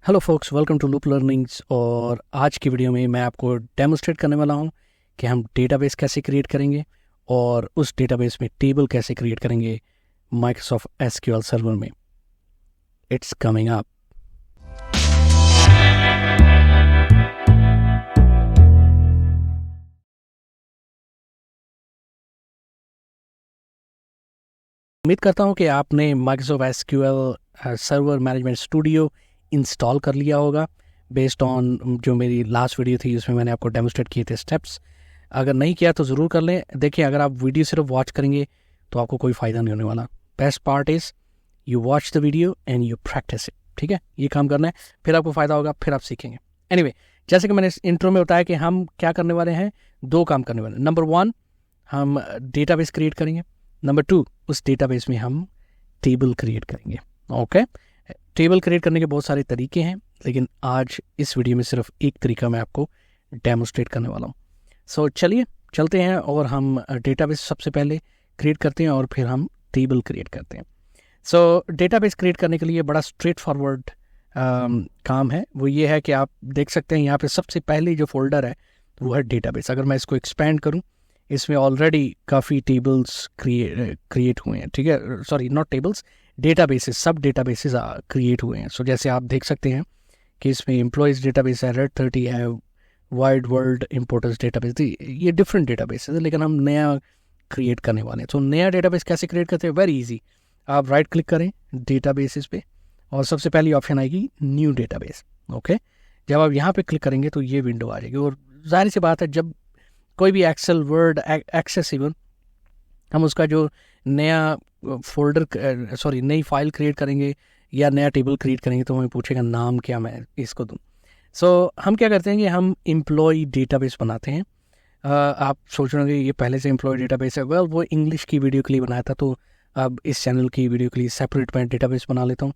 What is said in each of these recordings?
Hello folks, welcome to Loop Learnings. और आज की वीडियो में मैं आपको डेमोस्ट्रेट करने वाला हूं कि हम डेटाबेस कैसे क्रिएट करेंगे और उस डेटाबेस में टेबल कैसे क्रिएट करेंगे माइक्रोसॉफ्ट एसक्यूएल सर्वर में। It's coming up. उम्मीद करता हूं कि आपने Microsoft SQL server management studio install कर लिया होगा बेस्ड ऑन जो मेरी लास्ट वीडियो थी उसमें मैंने आपको डेमोस्ट्रेट किए थे स्टेप्स। अगर नहीं किया तो ज़रूर कर लें। देखिए, अगर आप वीडियो सिर्फ वॉच करेंगे तो आपको कोई फ़ायदा नहीं होने वाला। Best part is you watch the video and you practice it. ठीक है, ये काम करना है, फिर आपको फ़ायदा होगा, फिर आप सीखेंगे। एनीवे, जैसे कि मैंने इस इंट्रो में बताया कि हम क्या करने वाले हैं, दो काम करने वाले हैं। नंबर 1, हम डेटाबेस क्रिएट करेंगे। नंबर 2, उस डेटाबेस में हम टेबल क्रिएट करेंगे। ओके, टेबल क्रिएट करने के बहुत सारे तरीके हैं, लेकिन आज इस वीडियो में सिर्फ एक तरीका मैं आपको डेमोस्ट्रेट करने वाला हूँ। सो चलिए चलते हैं और हम डेटाबेस सबसे पहले क्रिएट करते हैं और फिर हम टेबल क्रिएट करते हैं। सो डेटाबेस क्रिएट करने के लिए बड़ा स्ट्रेट फॉरवर्ड काम है। वो ये है कि आप देख सकते हैं यहाँ पे सबसे पहले जो फोल्डर है वो है डेटाबेस। अगर मैं इसको एक्सपेंड करूँ, इसमें ऑलरेडी काफ़ी टेबल्स क्रिएट हुए हैं। ठीक है, सॉरी नॉट टेबल्स, डेटाबेसेस, सब डेटाबेसेस क्रिएट हुए हैं। सो जैसे आप देख सकते हैं कि इसमें एम्प्लॉयज़ डेटाबेस है, रेड 30 है, वाइड वर्ल्ड इंपोर्टेंस डेटाबेस, ये डिफरेंट डेटाबेस है, लेकिन हम नया क्रिएट करने वाले हैं। तो नया डेटाबेस कैसे क्रिएट करते हैं? Very easy. आप राइट क्लिक करें डेटाबेसेस पे और सबसे पहली ऑप्शन आएगी न्यू डेटाबेस। ओके, जब आप यहाँ पे क्लिक करेंगे तो ये विंडो आ जाएगी। और जाहिर सी बात है, जब कोई भी एक्सेल, वर्ड, एक्सेस, इवन हम उसका जो नया फोल्डर सॉरी नई फाइल क्रिएट करेंगे या नया टेबल क्रिएट करेंगे तो हमें पूछेगा नाम क्या मैं इसको दूँ। सो हम क्या करते हैं कि हम एम्प्लॉय डेटाबेस बनाते हैं। आप सोच रहे होंगे ये पहले से एम्प्लॉय डेटाबेस है। वेल, वो इंग्लिश की वीडियो के लिए बनाया था, तो अब इस चैनल की वीडियो के लिए सेपरेट मैं डेटाबेस बना लेता हूँ।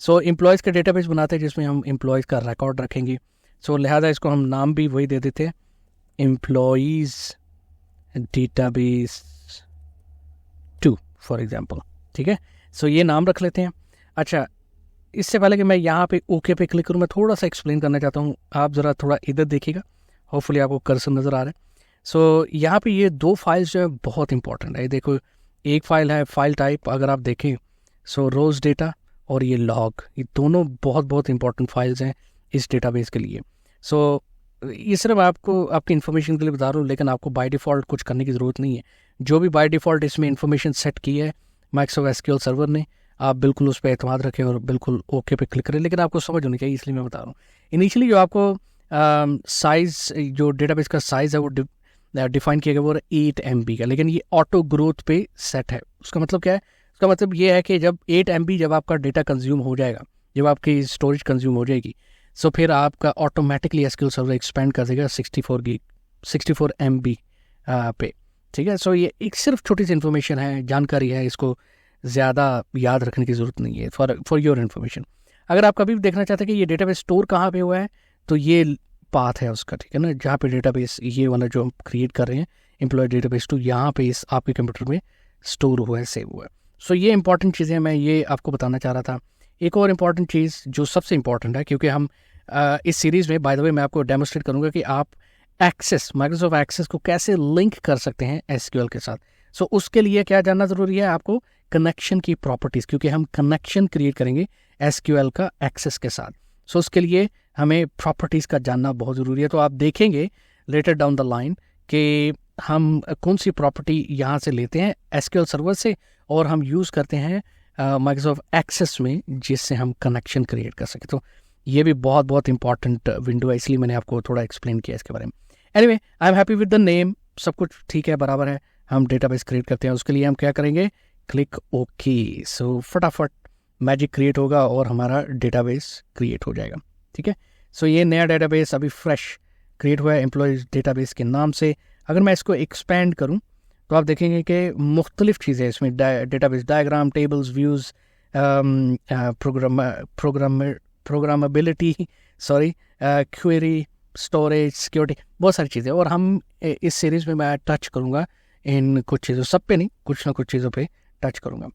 सो एम्प्लॉयज़ का डेटाबेस बनाते हैं जिसमें हम एम्प्लॉयज़ का रिकॉर्ड रखेंगे। सो लिहाजा इसको हम नाम भी वही दे देते हैं, एम्प्लॉयज़ डेटाबेस 2 फॉर एग्जाम्पल। ठीक है, सो ये नाम रख लेते हैं। अच्छा, इससे पहले कि मैं यहाँ पे ओके पे क्लिक करूँ, मैं थोड़ा सा एक्सप्लेन करना चाहता हूँ। आप ज़रा थोड़ा इधर देखिएगा, होपफुली आपको कर्सर नज़र आ रहा है। सो यहाँ पे ये दो फाइल्स जो है बहुत इंपॉर्टेंट है। देखो, एक फाइल है फाइल टाइप, अगर आप देखें सो रोज डेटा और ये लॉग, ये दोनों बहुत बहुत इंपॉर्टेंट फाइल्स हैं इस डेटाबेस के लिए। सो ये सिर्फ आपको आपकी इन्फॉर्मेशन के लिए बता रहा हूँ, लेकिन आपको बाय डिफ़ॉल्ट कुछ करने की ज़रूरत नहीं है। जो भी बाय डिफ़ॉल्ट इसमें इन्फॉर्मेशन सेट की है माइक्रोसॉफ्ट एसक्यूएल सर्वर ने, आप बिल्कुल उस पर एतमाद रखें और बिल्कुल ओके पे क्लिक करें। लेकिन आपको समझ होनी चाहिए, इसलिए मैं बता रहा हूँ। इनिशियली जो आपको साइज़, जो डेटाबेस का साइज़ है वो डिफाइन किया गया वो 8 MB का, लेकिन ये ऑटो ग्रोथ पे सेट है। उसका मतलब क्या है? उसका मतलब ये है कि जब 8 MB जब आपका डेटा कंज्यूम हो जाएगा, जब आपकी स्टोरेज कंज्यूम हो जाएगी, सो फिर आपका ऑटोमेटिकली एसक्यूएल सर्वर एक्सपेंड कर देगा 64 MB पे। ठीक है, सो ये एक सिर्फ छोटी सी इन्फॉर्मेशन है, जानकारी है, इसको ज़्यादा याद रखने की ज़रूरत नहीं है। फॉर योर इन्फॉर्मेशन, अगर आप कभी भी देखना चाहते हैं कि ये डेटाबेस स्टोर कहाँ पे हुआ है, तो ये पाथ है उसका। ठीक है ना, जहाँ पे डेटाबेस ये वाला जो हम क्रिएट कर रहे हैं एम्प्लॉय डेटाबेस 2, यहाँ पे इस आपके कंप्यूटर में स्टोर हुआ है, सेव हुआ है। सो ये इंपॉर्टेंट चीज़ें मैं ये आपको बताना चाह रहा था। एक और इम्पॉर्टेंट चीज़ जो सबसे इम्पॉर्टेंट है, क्योंकि हम इस सीरीज़ में बाय द वे मैं आपको डेमोस्ट्रेट करूँगा कि आप माइक्रोसॉफ्ट एक्सेस को कैसे लिंक कर सकते हैं एसक्यूएल के साथ। सो उसके लिए क्या जानना ज़रूरी है आपको? कनेक्शन की प्रॉपर्टीज़, क्योंकि हम कनेक्शन क्रिएट करेंगे एसक्यूएल का एक्सेस के साथ। सो उसके लिए हमें प्रॉपर्टीज़ का जानना बहुत ज़रूरी है। तो आप देखेंगे लेटर डाउन द लाइन कि हम कौन सी प्रॉपर्टी यहाँ से लेते हैं एसक्यूएल सर्वर से और हम यूज़ करते हैं माइक्रोसॉफ्ट एक्सेस में, जिससे हम कनेक्शन क्रिएट कर सकें। तो ये भी बहुत बहुत इंपॉर्टेंट विंडो है, इसलिए मैंने आपको थोड़ा एक्सप्लेन किया इसके बारे में। Anyway, I am happy with the name, सब कुछ ठीक है, बराबर है। हम डेटाबेस क्रिएट करते हैं, उसके लिए हम क्या करेंगे? Click okay. सो फटाफट मैजिक क्रिएट होगा और हमारा डेटाबेस क्रिएट हो जाएगा। ठीक है, सो ये नया डेटाबेस अभी फ्रेश क्रिएट हुआ है एम्प्लॉयज़ डेटाबेस के नाम से। अगर मैं इसको एक्सपेंड करूं तो आप देखेंगे कि मुख्तलिफ चीज़ें इसमें, database diagram, tables, views, programmability, query, storage, security, बहुत सारी चीज़ें। और हम इस सीरीज़ में मैं टच करूँगा इन कुछ चीज़ों, सब पे नहीं, कुछ ना कुछ चीज़ों पे टच करूँगा।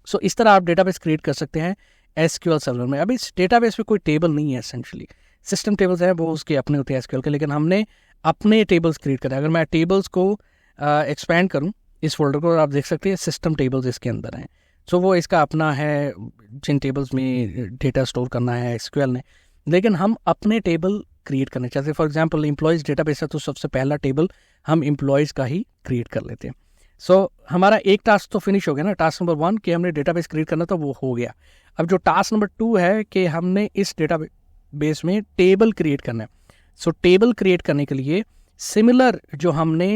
सो इस तरह आप डेटाबेस क्रिएट कर सकते हैं एसक्यूएल सर्वर में। अब इस डेटाबेस में कोई टेबल नहीं है, एसेंशली सिस्टम टेबल्स हैं वो उसके अपने होते हैं एसक्यूएल के, लेकिन हमने अपने टेबल्स क्रिएट करे। अगर मैं टेबल्स को एक्सपैंड करूं इस फोल्डर को, आप देख सकते हैं सिस्टम टेबल्स इसके अंदर हैं। सो वो इसका अपना है जिन टेबल्स में डेटा स्टोर करना है एसक्यूएल ने, लेकिन हम अपने टेबल क्रिएट करना चाहते हैं। फॉर एग्जांपल एम्प्लॉयज़ डेटाबेस है तो सबसे पहला टेबल हम एम्प्लॉयज़ का ही क्रिएट कर लेते हैं। सो हमारा एक टास्क तो फिनिश हो गया ना, टास्क नंबर 1 कि हमने डेटाबेस क्रिएट करना था वो हो गया। अब जो टास्क नंबर 2 है कि हमने इस डेटाबेस में टेबल क्रिएट करना है। सो टेबल क्रिएट करने के लिए सिमिलर जो हमने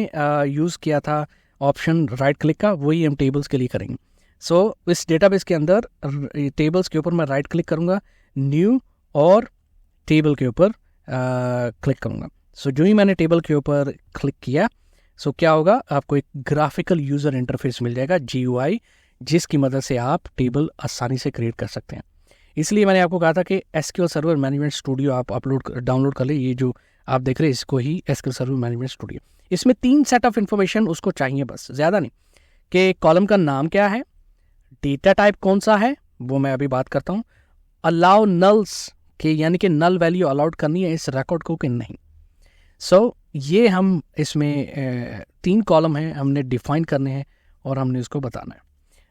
यूज़ किया था ऑप्शन राइट क्लिक का, वही हम टेबल्स के लिए करेंगे। सो इस डेटाबेस के अंदर टेबल्स के ऊपर मैं राइट क्लिक करूँगा, न्यू और टेबल के ऊपर क्लिक करूँगा। सो जो ही मैंने टेबल के ऊपर क्लिक किया, सो क्या होगा, आपको एक ग्राफिकल यूज़र इंटरफेस मिल जाएगा GUI, जिसकी मदद से आप टेबल आसानी से क्रिएट कर सकते हैं। इसलिए मैंने आपको कहा था कि एसक्यूएल सर्वर मैनेजमेंट स्टूडियो आप डाउनलोड कर ले। ये जो आप देख रहे हैं इसको ही एसक्यूएल सर्वर मैनेजमेंट स्टूडियो। इसमें 3 सेट ऑफ इन्फॉर्मेशन उसको चाहिए, बस ज़्यादा नहीं, कि कॉलम का नाम क्या है, डेटा टाइप कौन सा है वो मैं अभी बात करता हूँ, अलाउ नल्स के यानी कि नल वैल्यू अलाउड करनी है इस रिकॉर्ड को कि नहीं। सो ये हम इसमें 3 कॉलम हैं हमने डिफाइन करने हैं और हमने उसको बताना है।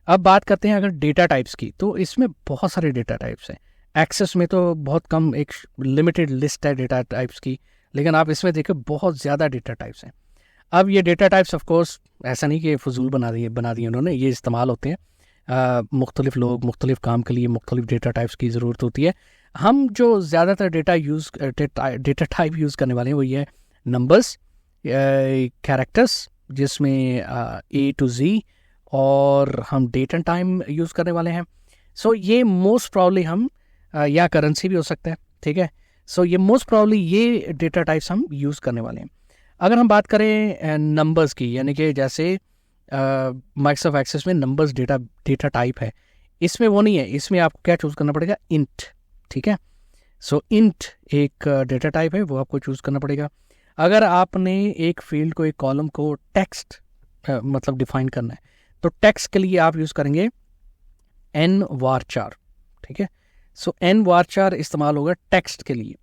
अब बात करते हैं अगर डेटा टाइप्स की, तो इसमें बहुत सारे डेटा टाइप्स हैं। एक्सेस में तो बहुत कम, एक लिमिटेड लिस्ट है डेटा टाइप्स की, लेकिन आप इसमें देखो बहुत ज़्यादा डेटा टाइप्स हैं। अब ये डेटा टाइप्स ऑफ कोर्स ऐसा नहीं कि फजूल बना दिए उन्होंने, ये इस्तेमाल होते हैं मुख्तलिफ लोग मुख्तलिफ काम के लिए मुख्तलिफ डेटा टाइप्स की ज़रूरत होती है। हम जो ज़्यादातर डेटा टाइप यूज़ करने वाले हैं वो ये है नंबर्स, कैरेक्टर्स जिसमें A to Z, और हम डेट एंड टाइम यूज़ करने वाले हैं। सो ये मोस्ट प्रॉब्ली हम या करेंसी भी हो सकता है, ठीक है। सो ये मोस्ट प्रॉब्ली ये डेटा टाइप्स हम यूज़ करने वाले हैं। अगर हम बात करें नंबर्स की, यानी कि जैसे माइक्रोसॉफ्ट एक्सेस में नंबर्स डेटा टाइप है, इसमें वो नहीं है, इसमें आपको क्या चूज़ करना पड़ेगा, इंट, ठीक है। सो इंट एक डेटा टाइप है, वो आपको चूज़ करना पड़ेगा। अगर आपने एक फील्ड को, एक कॉलम को टेक्स्ट मतलब डिफाइन करना है, तो टेक्स्ट के लिए आप यूज़ करेंगे n-var-char, ठीक है। सो n-var-char इस्तेमाल होगा टेक्स्ट के लिए।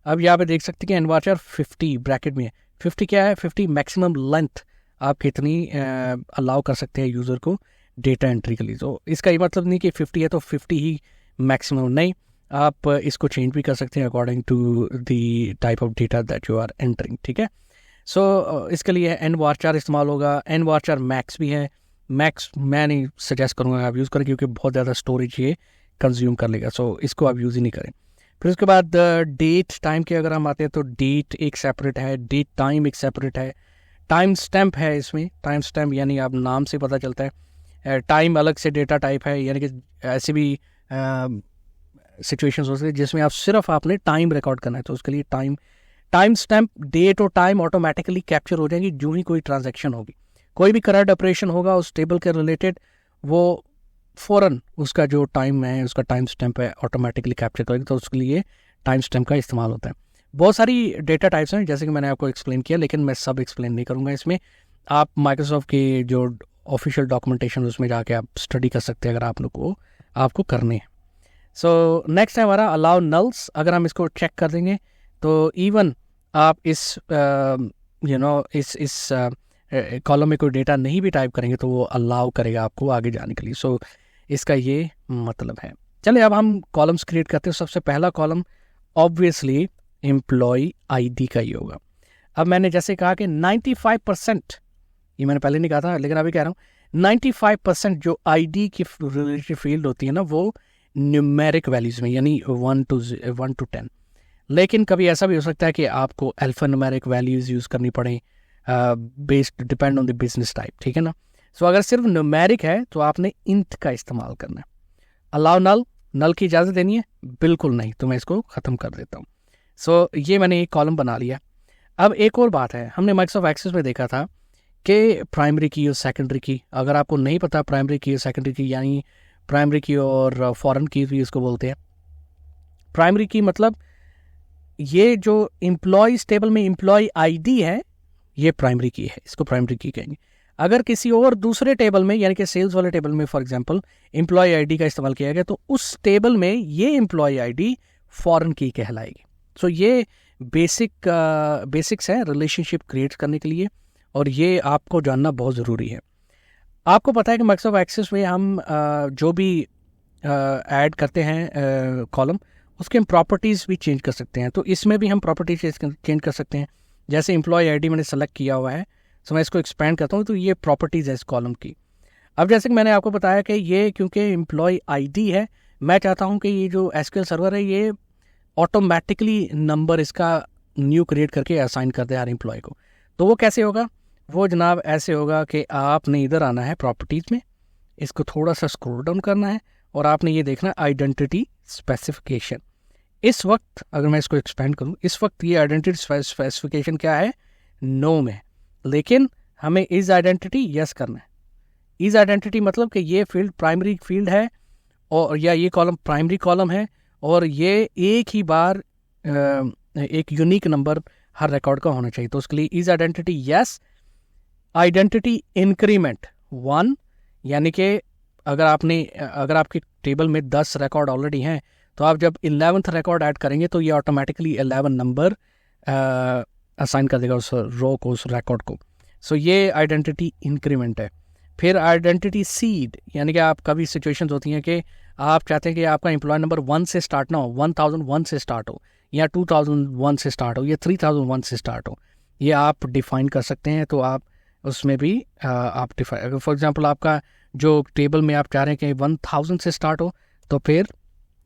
अब यहाँ पे देख सकते हैं कि n-var-char 50 ब्रैकेट में है। 50 क्या है, 50 मैक्सिमम लेंथ आप कितनी अलाउ कर सकते हैं यूज़र को डेटा एंट्री के लिए। तो इसका ये मतलब नहीं कि 50 है तो 50 ही मैक्सिमम, नहीं, आप इसको चेंज भी कर सकते हैं according to the type of data that you are entering, ठीक है। सो इसके लिए n-var-char इस्तेमाल होगा। n-var-char मैक्स भी है, मैक्स मैं नहीं सजेस्ट करूँगा आप यूज़ करें क्योंकि बहुत ज़्यादा स्टोरेज ये कंज्यूम कर लेगा, सो इसको आप यूज़ ही नहीं करें। फिर उसके बाद डेट टाइम के अगर हम आते हैं तो डेट एक सेपरेट है, डेट टाइम एक सेपरेट है, टाइम स्टैम्प है इसमें। टाइम स्टैम्प यानी आप नाम से पता चलता है, टाइम अलग से डेटा टाइप है, यानी कि ऐसे भी सिचुएशंस हो सकती है जिसमें आप सिर्फ आपने टाइम रिकॉर्ड करना है, तो उसके लिए टाइम स्टैम्प, डेट और टाइम ऑटोमेटिकली कैप्चर हो जाएंगी जो ही कोई ट्रांजैक्शन होगी, कोई भी करंट ऑपरेशन होगा उस टेबल के रिलेटेड, वो फ़ौरन उसका जो टाइम है, उसका टाइम स्टैम्प है ऑटोमेटिकली कैप्चर करेगी, तो उसके लिए टाइम स्टैम्प का इस्तेमाल होता है। बहुत सारी डेटा टाइप्स हैं जैसे कि मैंने आपको एक्सप्लेन किया, लेकिन मैं सब एक्सप्लेन नहीं करूँगा इसमें। आप माइक्रोसॉफ्ट के जो ऑफिशियल डॉक्यूमेंटेशन उसमें जाके आप स्टडी कर सकते हैं अगर आप लोग को आपको करने हैं। सो नेक्स्ट है हमारा अलाउ नल्स। अगर हम इसको चेक कर देंगे तो इवन आप इस इस कॉलम में कोई डेटा नहीं भी टाइप करेंगे तो वो अलाउ करेगा आपको आगे जाने के लिए। सो इसका ये मतलब है। चलिए अब हम कॉलम्स क्रिएट करते हैं। सबसे पहला कॉलम ऑब्वियसली एम्प्लॉय आईडी का ही होगा। अब मैंने जैसे कहा कि 95%, ये मैंने पहले नहीं कहा था लेकिन अभी कह रहा हूँ, 95% जो आईडी की रिलेटेड फील्ड होती है ना वो न्यूमेरिक वैल्यूज़ में, यानी 1 to 10। लेकिन कभी ऐसा भी हो सकता है कि आपको अल्फा न्यूमेरिक वैल्यूज़ यूज़ करनी पड़े, based depend on the business type, ठीक है ना। सो अगर सिर्फ न्यूमेरिक है तो आपने इंट का इस्तेमाल करना है। अलाउ नल की इजाज़त देनी है, बिल्कुल नहीं, तो मैं इसको ख़त्म कर देता हूँ। सो ये मैंने एक कॉलम बना लिया। अब एक और बात है, हमने माइक्रोसॉफ्ट एक्सेस में देखा था कि प्राइमरी की और सेकेंडरी की, अगर आपको नहीं पता प्राइमरी की और सेकेंडरी की, यानी प्राइमरी की और फॉरेन की भी इसको बोलते हैं। प्राइमरी की मतलब ये जो एम्प्लॉयज़ टेबल में एम्प्लॉय आईडी है ये प्राइमरी की है, इसको प्राइमरी की कहेंगे। अगर किसी और दूसरे टेबल में यानी कि सेल्स वाले टेबल में फॉर एग्जांपल एम्प्लॉय आईडी का इस्तेमाल किया गया तो उस टेबल में ये एम्प्लॉय आईडी फॉरेन की कहलाएगी। सो ये बेसिक्स है रिलेशनशिप क्रिएट करने के लिए, और ये आपको जानना बहुत ज़रूरी है। आपको पता है कि माइक्रोसॉफ्ट एक्सेस में हम जो भी ऐड करते हैं कॉलम, उसके हम प्रॉपर्टीज़ भी चेंज कर सकते हैं। तो इसमें भी हम प्रॉपर्टीज चेंज कर सकते हैं। जैसे एम्प्लॉय आईडी मैंने सेलेक्ट किया हुआ है, तो मैं इसको एक्सपेंड करता हूँ, तो ये प्रॉपर्टीज़ है इस कॉलम की। अब जैसे कि मैंने आपको बताया कि ये क्योंकि एम्प्लॉय आईडी है, मैं चाहता हूँ कि ये जो एसक्यूएल सर्वर है ये ऑटोमेटिकली नंबर इसका न्यू क्रिएट करके असाइन कर दे हर एम्प्लॉय को। तो वो कैसे होगा? वो जनाब ऐसे होगा कि आपने इधर आना है प्रॉपर्टीज़ में, इसको थोड़ा सा स्क्रॉल डाउन करना है और आपने ये देखना आइडेंटिटी स्पेसिफिकेशन। इस वक्त अगर मैं इसको एक्सपेंड करूँ, इस वक्त ये आइडेंटिटी स्पेसिफिकेशन क्या है? नो में, लेकिन हमें इज आइडेंटिटी यस करना है। इज आइडेंटिटी मतलब कि ये फील्ड प्राइमरी फील्ड है, और या ये कॉलम प्राइमरी कॉलम है, और ये एक ही बार एक यूनिक नंबर हर रिकॉर्ड का होना चाहिए। तो उसके लिए is identity yes. Identity increment 1, यानी कि अगर आपकी टेबल में 10 रिकॉर्ड ऑलरेडी हैं, तो आप जब 11th रिकॉर्ड ऐड करेंगे तो ये ऑटोमेटिकली 11 नंबर असाइन कर देगा उस रो को, उस रिकॉर्ड को। सो ये आइडेंटिटी इंक्रीमेंट है। फिर आइडेंटिटी सीड, यानी कि आप कभी सिचुएशंस होती हैं कि आप चाहते हैं कि आपका एम्प्लॉय नंबर 1 से स्टार्ट ना हो, 1001 से स्टार्ट हो, या 2001 से स्टार्ट हो, या 3001 से स्टार्ट हो। ये आप डिफाइन कर सकते हैं। तो आप उसमें भी आप डिफाइन, अगर फॉर एग्जांपल आपका जो टेबल में आप चाह रहे हैं कि 1000 से स्टार्ट हो, तो फिर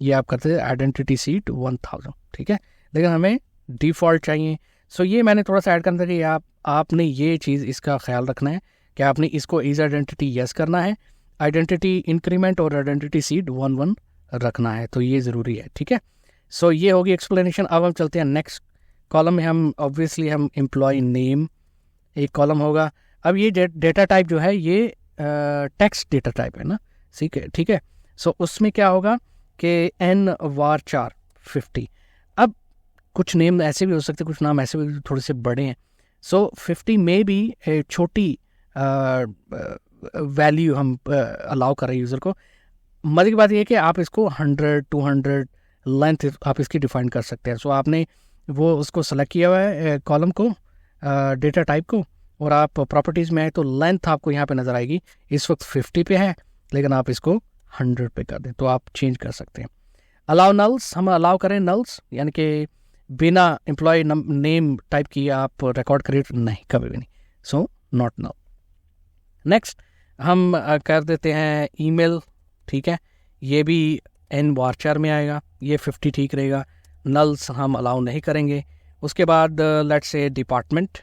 ये आप करते हैं आइडेंटिटी सीट 1000, ठीक है। लेकिन हमें डिफ़ॉल्ट चाहिए। सो ये मैंने थोड़ा सा ऐड करना था कि आपने ये चीज़ इसका ख्याल रखना है कि आपने इसको इज आइडेंटिटी यस करना है, आइडेंटिटी इंक्रीमेंट और आइडेंटिटी सीड 11 रखना है। तो ये ज़रूरी है, ठीक है। सो ये होगी एक्सप्लेनेशन। अब हम चलते हैं नेक्स्ट कॉलम में। हम ऑब्वियसली हम एम्प्लॉय नेम एक कॉलम होगा। अब ये डेटा टाइप जो है ये टेक्स्ट डेटा टाइप है ना, ठीक है। सो उसमें क्या होगा कि n_var_char 50। अब कुछ नेम ऐसे भी हो सकते हैं, कुछ नाम ऐसे भी थोड़े से बड़े हैं। सो 50 में भी छोटी वैल्यू हम अलाउ कर रहे हैं यूज़र को। मज़े की बात यह है कि आप इसको 100, 200 लेंथ आप इसकी डिफाइन कर सकते हैं। सो आपने वो उसको सेलेक्ट किया हुआ है कॉलम को, डेटा टाइप को, और आप प्रॉपर्टीज़ में आए तो लेंथ आपको यहाँ पे नज़र आएगी। इस वक्त 50 पे है, लेकिन आप इसको 100 पे कर दें तो आप चेंज कर सकते हैं। अलाउ नल्स, हम अलाउ करें नल्स, यानी कि बिना एम्प्लॉय नेम टाइप किए आप रिकॉर्ड क्रिएट नहीं, कभी भी नहीं। So not null. नेक्स्ट हम कर देते हैं ईमेल, ठीक है। ये भी n_var_char में आएगा, ये 50 ठीक रहेगा। नल्स हम अलाउ नहीं करेंगे। उसके बाद लेट्स से डिपार्टमेंट।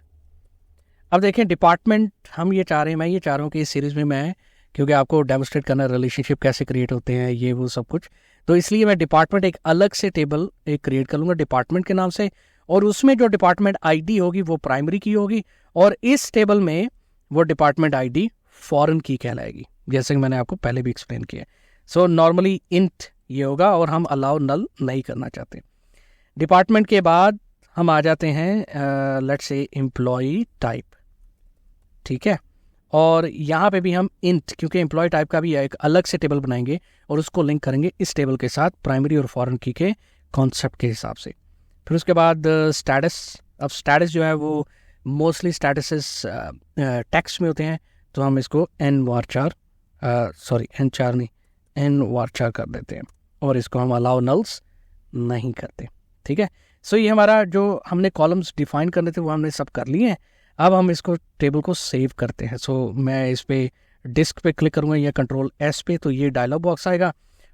अब देखें डिपार्टमेंट हम ये चाह रहे हैं, मैं ये चाह रहा हूँ कि इस सीरीज़ में मैं, क्योंकि आपको डेमोस्ट्रेट करना रिलेशनशिप कैसे क्रिएट होते हैं, ये वो सब कुछ, तो इसलिए मैं डिपार्टमेंट एक अलग से टेबल एक क्रिएट कर लूँगा डिपार्टमेंट के नाम से, और उसमें जो डिपार्टमेंट आईडी होगी वो प्राइमरी की होगी, और इस टेबल में वो डिपार्टमेंट आईडी फॉरेन की कहलाएगी, जैसे कि मैंने आपको पहले भी एक्सप्लेन किया। सो नॉर्मली इंट ये होगा, और हम अलाउ नल नहीं करना चाहते। डिपार्टमेंट के बाद हम आ जाते हैं लेट्स से एम्प्लॉई टाइप, ठीक है। और यहाँ पे भी हम इंट, क्योंकि एम्प्लॉय टाइप का भी एक अलग से टेबल बनाएंगे और उसको लिंक करेंगे इस टेबल के साथ प्राइमरी और फॉरेन की के कॉन्सेप्ट के हिसाब से। फिर उसके बाद स्टेटस। अब स्टेटस जो है वो मोस्टली स्टेटसेस टेक्स्ट में होते हैं, तो हम इसको n_var_char n_var_char कर देते हैं, और इसको हम अलाउ नल्स नहीं करते, ठीक है। सो ये हमारा जो हमने कॉलम्स डिफाइन करने थे वो हमने सब कर लिए हैं। अब हम इसको टेबल को सेव करते हैं। सो मैं इस पे डिस्क पे क्लिक करूँगा या Ctrl+S पे, तो ये डायलॉग बॉक्स आएगा,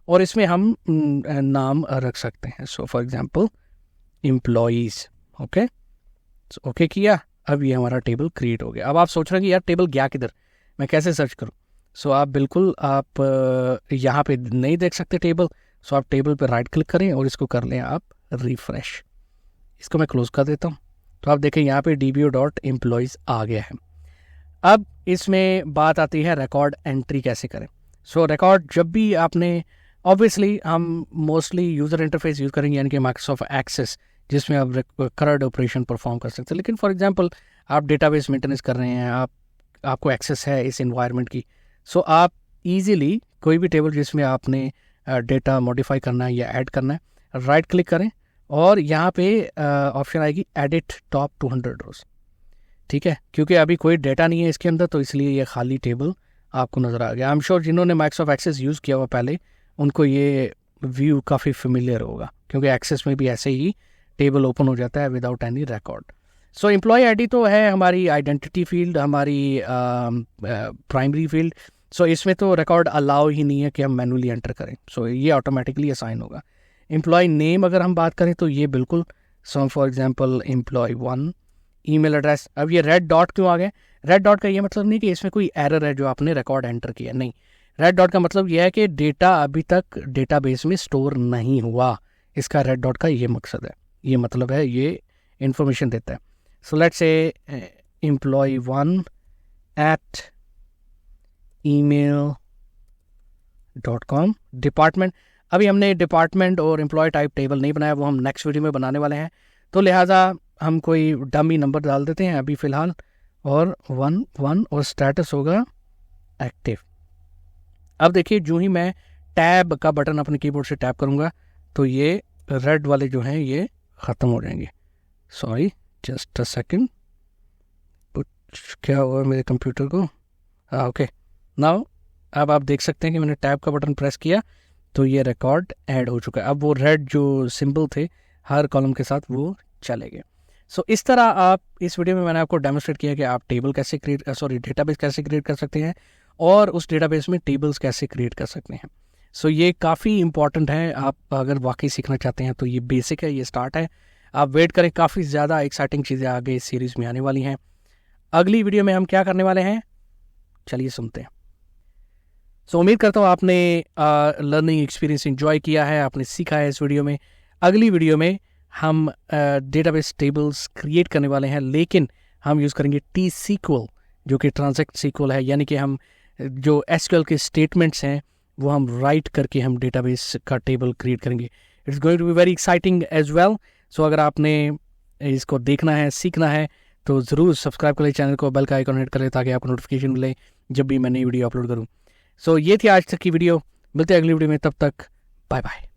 और इसमें हम नाम रख सकते हैं। सो फॉर एग्जांपल एम्प्लॉयज़, ओके किया। अब ये हमारा टेबल क्रिएट हो गया। अब आप सोच रहे हैं कि यार टेबल गया किधर, मैं कैसे सर्च करूँ? सो आप बिल्कुल आप यहाँ पे नहीं देख सकते टेबल। सो आप टेबल पे राइट क्लिक करें और इसको कर लें आप रिफ्रेश। इसको मैं क्लोज कर देता हूँ, तो आप देखें यहाँ पे dbo.employees आ गया है। अब इसमें बात आती है रिकॉर्ड एंट्री कैसे करें। सो रिकॉर्ड जब भी आपने, ऑब्वियसली हम मोस्टली यूज़र इंटरफेस यूज़ करेंगे, यानी कि माइक्रोसॉफ्ट एक्सेस, जिसमें आप करंट ऑपरेशन परफॉर्म कर सकते हैं। लेकिन फॉर एग्जांपल आप डेटाबेस मेंटेनेंस कर रहे हैं, आप आपको एक्सेस है इस इन्वायरमेंट की। सो आप इजीली कोई भी टेबल जिसमें आपने डेटा मॉडिफाई करना है या ऐड करना है, राइट क्लिक करें और यहाँ पे ऑप्शन आएगी एडिट टॉप 200 रोज। ठीक है, क्योंकि अभी कोई डेटा नहीं है इसके अंदर, तो इसलिए ये खाली टेबल आपको नज़र आ गया। आई एम श्योर जिन्होंने माइक्रोसॉफ्ट एक्सेस यूज़ किया हुआ पहले, उनको ये व्यू काफ़ी फेमिलियर होगा, क्योंकि एक्सेस में भी ऐसे ही टेबल ओपन हो जाता है विदाउट एनी रिकॉर्ड। सो एम्प्लॉय आईडी तो है हमारी आइडेंटिटी फील्ड, हमारी प्राइमरी फील्ड। सो इसमें तो रिकॉर्ड अलाउ ही नहीं है कि हम मैनुअली एंटर करें। सो ये ऑटोमेटिकली असाइन होगा। एम्प्लॉय नेम अगर हम बात करें तो ये बिल्कुल, so for example employee 1, email address. अब ये रेड डॉट क्यों आ गए? रेड डॉट का ये मतलब नहीं कि इसमें कोई एरर है जो आपने रिकॉर्ड एंटर किया, नहीं। रेड डॉट का मतलब यह है कि डेटा अभी तक डेटाबेस में स्टोर नहीं हुआ। इसका रेड डॉट का ये मकसद है, ये मतलब है, ये इंफॉर्मेशन देता है। So let's say employee1@email.com। Department, अभी हमने डिपार्टमेंट और एम्प्लॉय टाइप टेबल नहीं बनाया, वो हम नेक्स्ट वीडियो में बनाने वाले हैं। तो लिहाजा हम कोई डमी नंबर डाल देते हैं अभी फ़िलहाल, और 1 और स्टेटस होगा एक्टिव। अब देखिए, जो ही मैं टैब का बटन अपने कीबोर्ड से टैप करूंगा तो ये रेड वाले जो हैं ये ख़त्म हो जाएंगे। सॉरी, जस्ट अ सेकंड, कुछ क्या हुआ मेरे कंप्यूटर को? ओके, नाउ अब आप देख सकते हैं कि मैंने टैब का बटन प्रेस किया तो ये रिकॉर्ड ऐड हो चुका है। अब वो रेड जो सिंबल थे हर कॉलम के साथ वो चले गए। सो इस तरह आप, इस वीडियो में मैंने आपको डेमोस्ट्रेट किया कि आप टेबल कैसे डेटाबेस कैसे क्रिएट कर सकते हैं और उस डेटाबेस में टेबल्स कैसे क्रिएट कर सकते हैं। सो ये काफ़ी इंपॉर्टेंट है, आप अगर वाकई सीखना चाहते हैं तो ये बेसिक है, ये स्टार्ट है। आप वेट करें, काफ़ी ज़्यादा एक्साइटिंग चीज़ें आगे इस सीरीज़ में आने वाली हैं। अगली वीडियो में हम क्या करने वाले हैं, चलिए सुनते हैं। सो उम्मीद करता हूँ आपने लर्निंग एक्सपीरियंस एंजॉय किया है, आपने सीखा है इस वीडियो में। अगली वीडियो में हम डेटाबेस टेबल्स क्रिएट करने वाले हैं, लेकिन हम यूज़ करेंगे T-SQL, जो कि ट्रांजैक्ट SQL है। यानी कि हम जो SQL के स्टेटमेंट्स हैं वो हम राइट करके हम डेटाबेस का टेबल क्रिएट करेंगे। It's going to be very exciting as well. So अगर आपने इसको देखना है, सीखना है, तो ज़रूर सब्सक्राइब करें चैनल को, बेल का आइकन हिट करें ताकि आपको नोटिफिकेशन मिले जब भी मैं नई वीडियो अपलोड करूँ। सो ये थी आज तक की वीडियो, मिलते हैं अगली वीडियो में, तब तक बाय बाय।